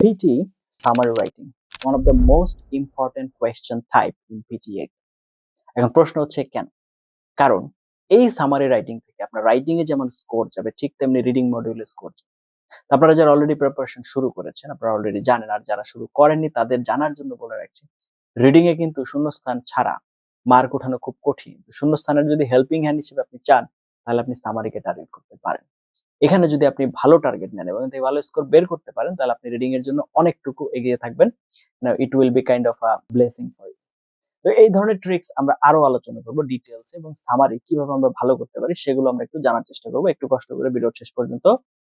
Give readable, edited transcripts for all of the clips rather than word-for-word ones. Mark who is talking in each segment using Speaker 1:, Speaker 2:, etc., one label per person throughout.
Speaker 1: PT summary writing, one of the most important question type in PTA. এখন প্রশ্ন হচ্ছে কেন? কারণ এই সামারি রাইটিং থেকে আপনার রাইটিং এ যেমন স্কোর যাবে ঠিক তেমনি রিডিং মডিউলে স্কোর যাবে। আপনারা যারা অলরেডি প্রিপারেশন শুরু করেছেন আপনারা অলরেডি জানেন, আর যারা শুরু করেননি তাদের জানার জন্য বলে রাখছি, রিডিং এ কিন্তু শূন্যস্থান ছাড়া মার্ক ওঠানো খুব কঠিন। শূন্যস্থানের যদি হেল্পিং হ্যান্ড হিসেবে আপনি চান তাহলে আপনি সামারিকে টার্গেট করতে পারেন। এখানে যদি আপনি ভালো টার্গেট নেন এবং থেকে ভালো স্কোর বের করতে পারেন তাহলে আপনি রিডিং এর জন্য অনেকটুকু এগিয়ে থাকবেন। Now it will be kind of a blessing for you. তো এই ধরনের ট্রিক্স আমরা আরো আলোচনা করব ডিটেইলস এবং সামারি কিভাবে আমরা ভালো করতে পারি সেগুলো আমরা একটু জানার চেষ্টা করব। একটু কষ্ট করে ভিডিও শেষ পর্যন্ত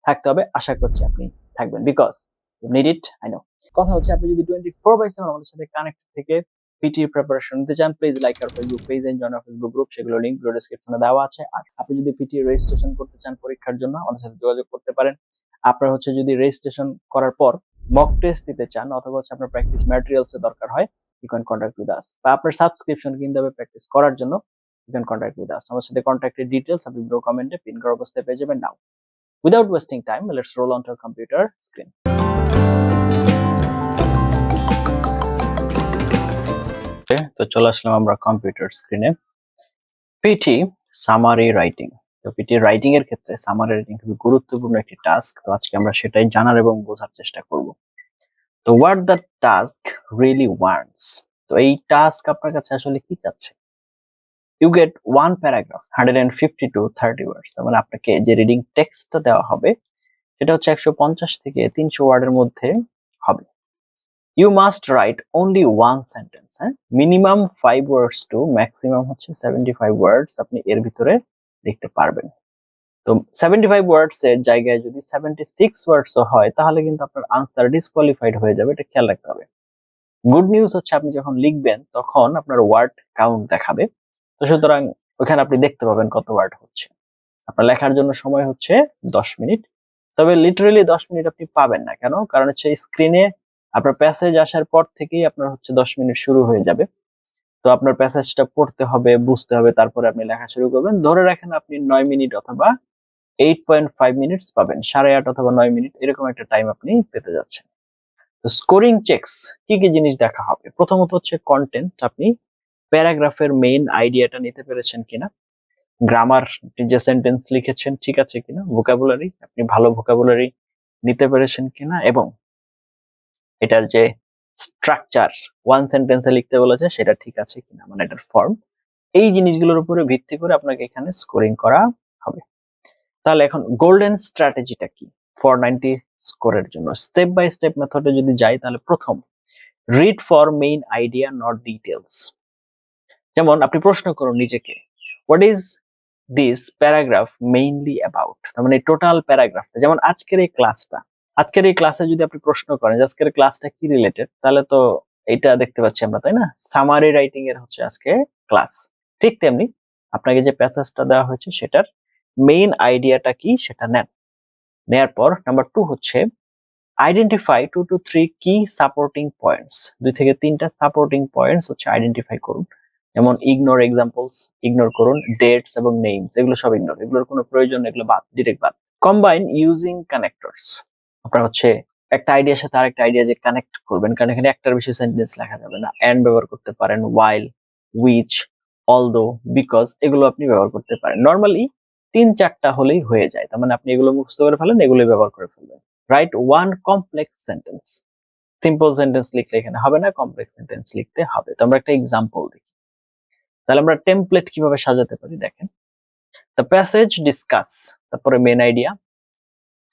Speaker 1: থাকতে হবে, আশা করছি আপনি থাকবেন, because you need it, I know. কথা হচ্ছে আপনি যদি 24/7 আমাদের সাথে কানেক্ট থেকে পিটি প্রিপারেশন নিতে চান, please like our Facebook page and join our Facebook group, সেগুলো লিংক ভিডিও ডেসক্রিপশনে দেওয়া আছে। আর আপনি যদি পিটি রেজিস্ট্রেশন করতে চান পরীক্ষার জন্য আমাদের সাথে যোগাযোগ করতে পারেন। আপনার হচ্ছে যদি রেজিস্ট্রেশন করার পর মক টেস্ট দিতে চান অথবা হচ্ছে আপনার প্র্যাকটিস ম্যাটেরিয়ালস এর দরকার হয়, you can contact with us, বা আপনার সাবস্ক্রিপশন কিনতে হবে প্র্যাকটিস করার জন্য, you can contact with us। আমার সাথে কন্ট্যাক্টের ডিটেইলস আপনি ভিডিও কমেন্টে পিন করা অবস্থায় পেয়ে যাবেন। নাও without wasting time, let's roll onto our computer screen। তো চলে আসলাম আমরা কম্পিউটার স্ক্রিনে। PT summary writing. তো পিটি রাইটিং এর ক্ষেত্রে সামারি রাইটিং খুব গুরুত্বপূর্ণ একটি টাস্ক। তো আজকে আমরা সেটাই জানার এবং বোঝার চেষ্টা করব। তো what the task really wants, তো এই টাস্ক আপনার কাছে আসলে কি চাচ্ছে? You get one paragraph 150 to 30 words, তার মানে আপনাকে যে রিডিং টেক্সটটা দেওয়া হবে সেটা হচ্ছে 150 থেকে 300 ওয়ার্ডের মধ্যে হবে। You must write only one sentence, হ্যাঁ, মিনিমাম 5 ওয়ার্ডস টু ম্যাক্সিমাম হচ্ছে 75 ওয়ার্ডস আপনি এর ভিতরে লিখতে পারবেন। তো 75 ওয়ার্ডস এর জায়গায় যদি 76 ওয়ার্ডস হয় তাহলে কিন্তু আপনার আনসার ডিসকোয়ালিফাইড হয়ে যাবে, এটা খেয়াল রাখতে হবে। গুড নিউজ হচ্ছে আপনি যখন লিখবেন তখন আপনার ওয়ার্ড কাউন্ট দেখাবে, তো সুতরাং ওখানে আপনি দেখতে পাবেন কত ওয়ার্ড হচ্ছে। আপনার লেখার জন্য সময় হচ্ছে 10 মিনিট, তবে লিটারালি 10 মিনিট আপনি পাবেন না। কেন? কারণ হচ্ছে স্ক্রিনে আপনার প্যাসেজ আসার পর থেকেই আপনার হচ্ছে 10 মিনিট শুরু হয়ে যাবে। তো আপনার প্যাসেজটা পড়তে হবে, বুঝতে হবে, তারপরে আপনি লেখা শুরু করবেন। ধরে রাখেন আপনি 9 মিনিট অথবা 8.5 মিনিটস পাবেন, 8.5 অথবা 9 মিনিট এরকম একটা টাইম আপনি পেতে যাচ্ছেন। তো স্কোরিং চেকস কি কি জিনিস দেখা হবে? প্রথমত হচ্ছে কন্টেন্ট, আপনি প্যারাগ্রাফের মেইন আইডিয়াটা নিতে পেরেছেন কিনা, গ্রামার যে সেন্টেন্স লিখেছেন ঠিক আছে কিনা, ভোকাবুলারি আপনি ভালো ভোকাবুলারি নিতে পেরেছেন কিনা, এবং এটার যে স্ট্রাকচার ওয়ান সেন্টেন্সে লিখতে বলেছে সেটা ঠিক আছে কিনা, মানে এটার ফর্ম। এই জিনিসগুলোর উপরে ভিত্তি করে আপনাকে এখানে স্কোরিং করা হবে। তাহলে এখন গোল্ডেন স্ট্র্যাটেজিটা কি 490 স্কোরের জন্য? স্টেপ বাই স্টেপ মেথডে যদি যাই তাহলে প্রথম, read for main idea not details. যেমন আপনি প্রশ্ন করুন নিজেকে, what is this paragraph mainly about, তার মানে টোটাল প্যারাগ্রাফটা। যেমন আজকের এই ক্লাসে যদি আপনি প্রশ্ন করেন যে আজকের ক্লাসটা কি রিলেটেড, তাহলে তো এটা দেখতে পাচ্ছি আমরা, তাই না? সামারি রাইটিং এর হচ্ছে আজকে ক্লাস। ঠিক তেমনি আপনাকে যে প্যাসেজটা দেওয়া হয়েছে সেটার মেইন আইডিয়াটা কি সেটা নেন। নেয়ার পর নাম্বার 2 হচ্ছে আইডেন্টিফাই 2 to 3 কি সাপোর্টিং পয়েন্টস, 2 থেকে 3টা সাপোর্টিং পয়েন্টস হচ্ছে আইডেন্টিফাই করুন। যেমন ইগনোর এক্সাম্পলস, ইগনোর করুন, ডেটস এবং নেমস এগুলো সব ইগনোর, এগুলোর কোনো প্রয়োজন নেই, এগুলো বাদ, ডিরেক্ট বাদ। কম্বাইন ইউজিং কানেক্টরস, আপনারা হচ্ছে একটা আইডিয়ার সাথে আরেকটা আইডিয়া যে কানেক্ট করবেন, কারণ এখানে একটার বেশি সেন্টেন্স লেখা যাবে না। এন্ড ব্যবহার করতে পারেন, while, which, although, because এগুলো আপনি ব্যবহার করতে পারেন। নরমালি 3-4টা হলেই হয়ে যায়, তার মানে আপনি এগুলো মুখস্থ করে ফেলেন, এগুলোই ব্যবহার করে ফেলবেন। Right one complex sentence, simple sentence লিখলে এখানে হবে না, কমপ্লেক্স সেন্টেন্স লিখতে হবে। তো আমরা একটা এক্সাম্পল দেখি, তাহলে আমরা টেমপ্লেট কিভাবে সাজাতে পারি দেখেন। দ্য প্যাসেজ ডিসকাস, তারপরে মেন আইডিয়া,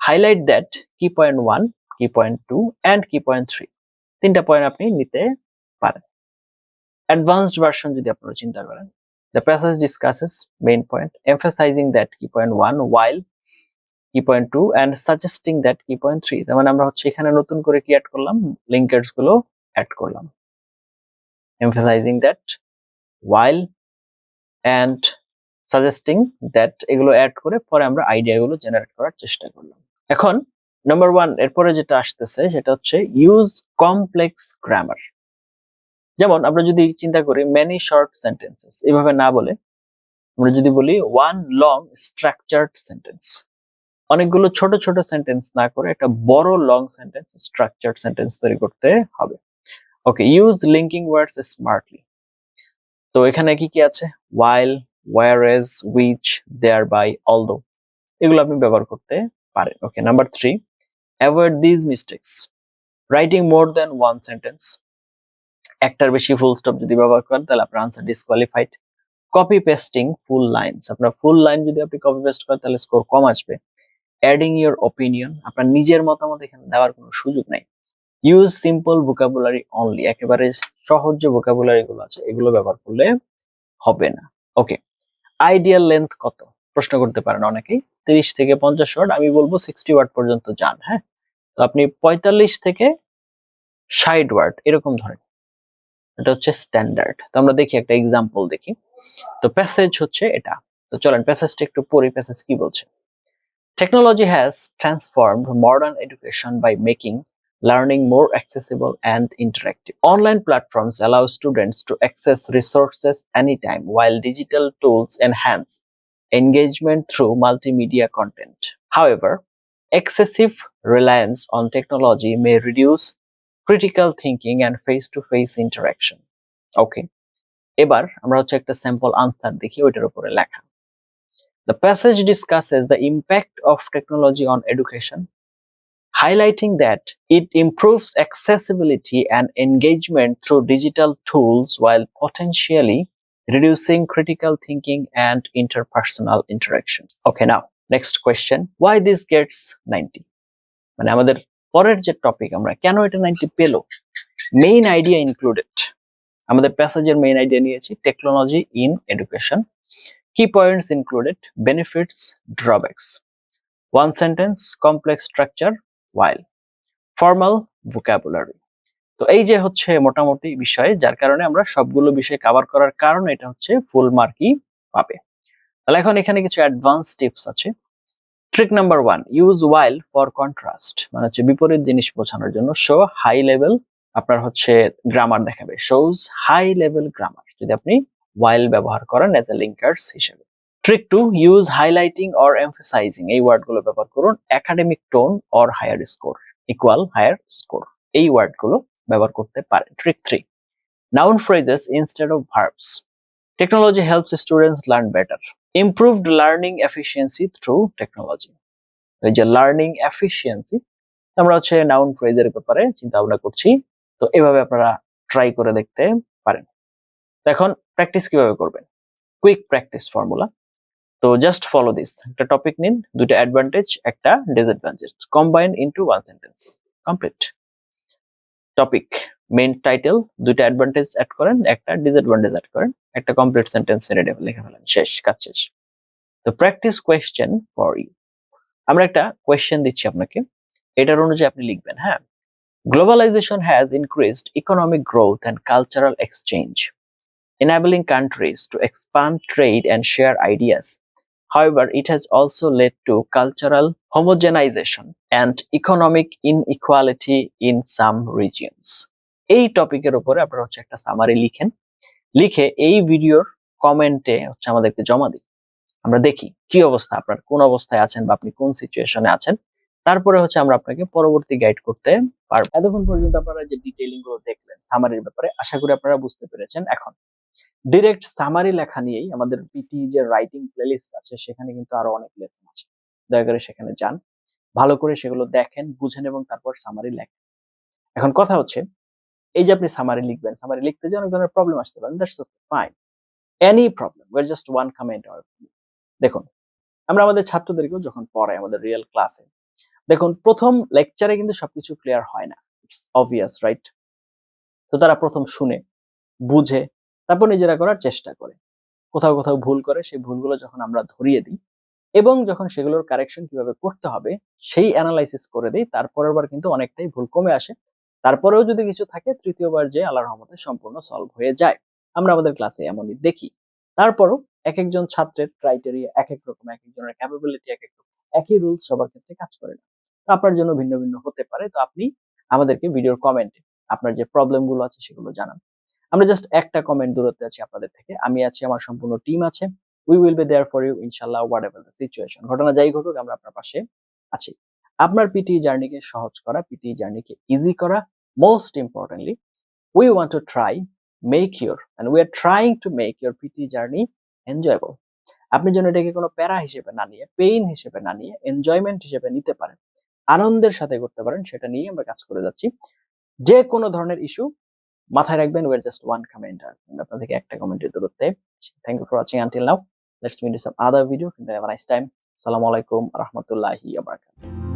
Speaker 1: হাইলাইট দ্যাট, কি পয়েন্ট 1, কি পয়েন্ট 2 এন্ড কি পয়েন্ট 3, 3টা পয়েন্ট আপনি নিতে পারেন। অ্যাডভান্সড ভার্সন যদি আপনারা চিন্তা করেন, the passage discusses main point, emphasising that কি পয়েন্ট 1, while কি পয়েন্ট 2 এন্ড সাজেস্টিং দ্যাট কি পয়েন্ট 3। তার মানে আমরা হচ্ছে এখানে নতুন করে কি অ্যাড করলাম, লিঙ্কার্স গুলো অ্যাড করলাম, emphasising that, while and suggesting that, এগুলো অ্যাড করে পরে আমরা আইডিয়া গুলো জেনারেট করার চেষ্টা করলাম। এখন নাম্বার 1 এরপরে যেটা আসতেছে সেটা হচ্ছে ইউজ কমপ্লেক্স গ্রামার। যেমন আমরা যদি চিন্তা করি মেনি শর্ট সেন্টেন্সেস, এভাবে না বলে আমরা যদি বলি ওয়ান লং স্ট্রাকচার্ড সেন্টেন্স, অনেকগুলো ছোট ছোট সেন্টেন্স না করে একটা বড় লং সেন্টেন্স, স্ট্রাকচার্ড সেন্টেন্স তৈরি করতে হবে। ওকে, ইউজ লিঙ্কিং ওয়ার্ডস স্মার্টলি। তো এখানে কি কি আছে? while, whereas, which, thereby, although, এগুলো আপনি ব্যবহার করতে পারেন। ওকে, number 3, avoid these mistakes. writing more than one sentence, একটার বেশি ফুল স্টপ যদি ব্যবহার করেন তাহলে আপনার আনসার ডিসকোয়ালিফাইড। কপি পেস্টিং ফুল লাইনস, আপনার ফুল লাইন যদি আপনি কপি পেস্ট করেন তাহলে স্কোর কম আসবে। অ্যাডিং ইওর ওপিনিয়ন, আপনার নিজের মতামত এখানে দেওয়ার কোনো সুযোগ নাই। ইউজ সিম্পল ভোকাবুলারি অনলি, একেবারে সহজ যে ভোকাবুলারি গুলো আছে এগুলো ব্যবহার করলে হবে না। ওকে, আইডিয়াল লেন্থ কত প্রশ্ন করতে পারেন অনেকেই। 30 থেকে 50 ওয়ার্ড, আমি বলবো 60 ওয়ার্ড পর্যন্ত যান। হ্যাঁ, তো আপনি 45 থেকে 60 ওয়ার্ড এরকম ধরেন, এটা হচ্ছে স্ট্যান্ডার্ড। তো আমরা দেখি একটা এক্সাম্পল দেখি। তো প্যাসেজ হচ্ছে এটা। তো চলেন প্যাসেজটা একটু পড়ি, প্যাসেজ কি বলছে। Technology has transformed modern education by making learning more accessible and interactive. Online platforms allow students to access resources anytime, while digital tools enhance engagement through multimedia content. However, excessive reliance on technology may reduce critical thinking and face-to-face interaction. Okay, এবার আমরা হচ্ছে একটা sample answer দেখি ওইটার উপরে লেখা। The passage discusses the impact of technology on education, highlighting that it improves accessibility and engagement through digital tools while potentially reducing critical thinking and interpersonal interaction. Okay, now next question, why this gets 90? মানে আমাদের পরের যে topic, আমরা কেন এটা 90 পেলো? Main idea included, আমাদের প্যাসেজের main idea নিয়েছি technology in education. Key points included benefits, drawbacks. One sentence, complex structure, while. Formal vocabulary. তো এই যে হচ্ছে মোটামুটি বিষয়, যার কারণে আমরা সবগুলো বিষয় কভার করার কারণে এটা হচ্ছে ফুল মার্কই পাবে। তাহলে এখন এখানে কিছু অ্যাডভান্স টিপস আছে। Trick number 1, use while for contrast, মানে হচ্ছে বিপরীত জিনিস বোঝানোর জন্য। শো হাই লেভেল, আপনার হচ্ছে গ্রামার দেখাবে, শোজ হাই লেভেল গ্রামার যদি আপনি while ব্যবহার করেন এজ এ লিঙ্কার্স হিসেবে। Trick 2, use highlighting or emphasising, এই ওয়ার্ডগুলো ব্যবহার করুন। Academic tone or higher score, equal higher score, এই ওয়ার্ডগুলো ব্যবহার করতে পারেন। Trick 3, noun phrases instead of verbs, technology helps students learn better. Improved learning efficiency through technology, এই যে লার্নিং এফিসিয়েন্সি, আমরা হচ্ছে নাউন ফ্রেজের ব্যাপারে চিন্তা ভাবনা করছি। তো এভাবে আপনারা ট্রাই করে দেখতে পারেন। এখন প্র্যাকটিস কিভাবে করবেন? Quick practice formula. তো জাস্ট ফলো দিস, একটা টপিক নিন, দুটো অ্যাডভান্টেজ একটা disadvantage, combine into one sentence, complete. Topic main title, দুটো অ্যাডভান্টেজ অ্যাড করেন, একটা ডিসঅ্যাডভান্টেজ অ্যাড করেন, একটা কমপ্লিট সেন্টেন্স লিখে ফেলেন, শেষ, কাজ শেষ। তো প্র্যাকটিস কোয়েশ্চেন ফর ইউ, আমরা একটা কোয়েশ্চেন দিচ্ছি আপনাকে, এটার অনুযায়ী আপনি লিখবেন। হ্যাঁ, globalisation has increased economic growth and cultural exchange, enabling countries to expand trade and share ideas. However, it has also led to cultural homogenization and economic inequality in some regions. এই টপিকের উপরে আপনারা হচ্ছে একটা সামারি লিখেন, লিখে এই ভিডিওর কমেন্টে হচ্ছে আমাদেরকে জমা দিন। আমরা দেখি কি অবস্থা, আপনার কোন অবস্থায় আছেন বা আপনি কোন সিচুয়েশনে আছেন, তারপরে হচ্ছে আমরা আপনাকে পরবর্তী গাইড করতে পারবো। এতক্ষণ পর্যন্ত আপনারা যে ডিটেইলিং গুলো দেখলেন সামারির ব্যাপারে, আশা করি আপনারা বুঝতে পেরেছেন। এখন ডিরেক্ট সামারি লেখা নিয়েই আমাদের পিটি যে রাইটিং প্লেলিস্ট আছে সেখানে কিন্তু আরো অনেক লেসন আছে, দয়া করে সেখানে যান, ভালো করে সেগুলো দেখেন, বুঝেন এবং তারপর সামারি লেখেন। এখন কথা হচ্ছে, এই যে আপনি সামারি লিখবেন, সামারি লিখতে যে অনেক ধরনের প্রবলেম আসতে পারে, that's fine, any problem, or just one comment. দেখুন, আমরা আমাদের ছাত্রদেরকেও যখন পড়াই আমাদের রিয়েল ক্লাসে, দেখুন প্রথম লেকচারে কিন্তু সবকিছু ক্লিয়ার হয় না, ইটস অবভিয়াস, রাইট? তো তারা প্রথম শুনে বুঝে তারপর নিজেরা করার চেষ্টা করে, কোথাও কোথাও ভুল করে, সেই ভুলগুলো যখন আমরা ধরিয়ে দিই এবং যখন সেগুলোর কারেকশন কিভাবে করতে হবে সেই অ্যানালাইসিস করে দিই, তারপরের বার কিন্তু অনেকটাই ভুল কমে আসে। তারপরেও যদি কিছু থাকে তৃতীয়বার যে আল্লাহর রহমতে সম্পূর্ণ সলভ হয়ে যায়। আমরা আমাদের ক্লাসে এমনই দেখি। তারপরও এক একজন ছাত্রের ক্রাইটেরিয়া এক এক রকম, এক একজনের ক্যাপাবিলিটি এক এক রকম, একই রুলস সবার ক্ষেত্রে কাজ করে না। তো আপনার জন্য ভিন্ন ভিন্ন হতে পারে। তো আপনি আমাদেরকে ভিডিওর কমেন্টে আপনার যে প্রবলেম গুলো আছে সেগুলো জানান। আমরা জাস্ট একটা কমেন্ট দূরত্বে আছি আপনাদের থেকে, আমি আছি, আমার সম্পূর্ণ টিম আছে, we will be there for you ইনশাআল্লাহ হোয়াট এভার দ্য সিচুয়েশন। ঘটনা যাই ঘটুক আমরা আপনার পাশে আছি। আপনার পিটি জার্নিকে সহজ করা, পিটি জার্নিকে ইজি করা, most importantly we want to try make your and we are trying to make your PT journey enjoyable. আপনি যেন এটাকে কোনো প্যারা হিসেবে না নিয়ে, পেইন হিসেবে না নিয়ে, এনজয়মেন্ট হিসেবে নিতে পারেন, আনন্দের সাথে করতে পারেন, সেটা নিয়ে আমরা কাজ করে যাচ্ছি। যে কোনো ধরনের ইস্যু মাথায় রাখবেন, we are just one commenter, আপনার থেকে একটা কমেন্টের দূরত্বে। Thank you for watching until now, let's meet in some other video, have a nice time. আসসালামু আলাইকুম ওয়া রাহমাতুল্লাহি ওয়া বারাকাতুহু।